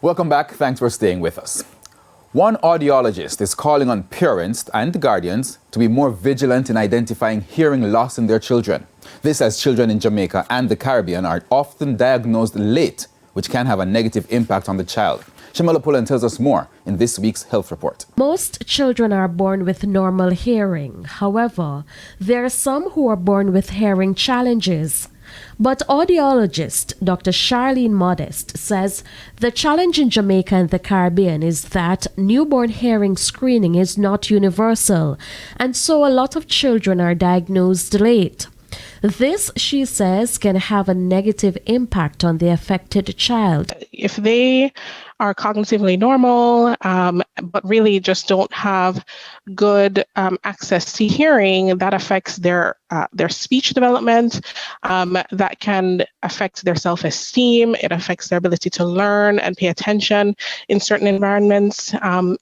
Welcome back. Thanks for staying with us. One audiologist is calling on parents and guardians to be more vigilant in identifying hearing loss in their children. This as children in Jamaica and the Caribbean are often diagnosed late, which can have a negative impact on the child. Shamala Pullen tells us more in this week's health report. Most children are born with normal hearing. However, there are some who are born with hearing challenges. But audiologist Dr. Charlene Modest says the challenge in Jamaica and the Caribbean is that newborn hearing screening is not universal, and so a lot of children are diagnosed late. This, she says, can have a negative impact on the affected child. If they are cognitively normal, but really just don't have good access to hearing, that affects their speech development. That can affect their self-esteem. It affects their ability to learn and pay attention in certain environments.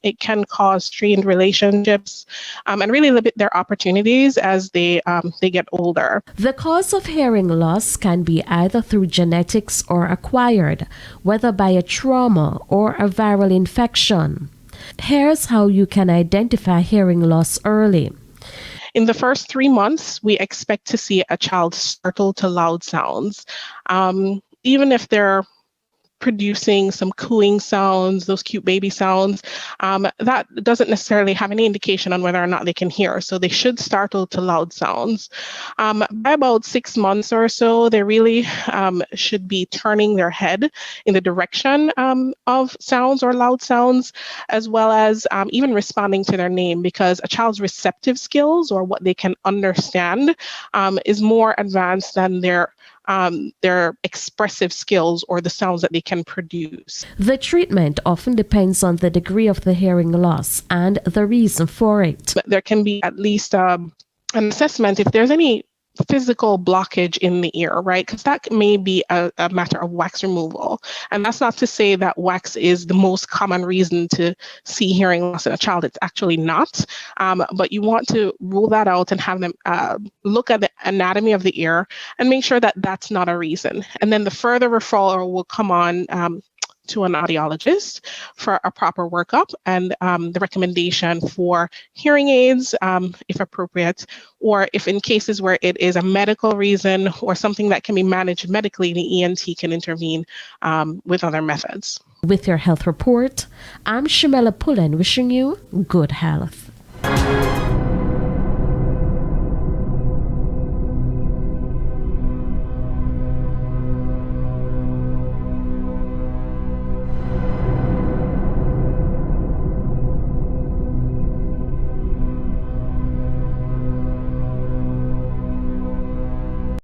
It can cause strained relationships and really limit their opportunities as they get older. The cause of hearing loss can be either through genetics or acquired, whether by a trauma or a viral infection. Here's how you can identify hearing loss early. In the first 3 months, we expect to see a child startle to loud sounds. Even if they're producing some cooing sounds, those cute baby sounds, that doesn't necessarily have any indication on whether or not they can hear. So they should startle to loud sounds. By about 6 months or so, they really should be turning their head in the direction of sounds or loud sounds, as well as even responding to their name, because a child's receptive skills or what they can understand is more advanced than their expressive skills or the sounds that they can produce. The treatment often depends on the degree of the hearing loss and the reason for it. There can be at least an assessment if there's any physical blockage in the ear, right? Because that may be a matter of wax removal. And that's not to say that wax is the most common reason to see hearing loss in a child. It's actually not. But you want to rule that out and have them look at the anatomy of the ear and make sure that that's not a reason. And then the further referral will come on to an audiologist for a proper workup and the recommendation for hearing aids, if appropriate, or if in cases where it is a medical reason or something that can be managed medically, the ENT can intervene with other methods. With your health report, I'm Shamala Pullen wishing you good health.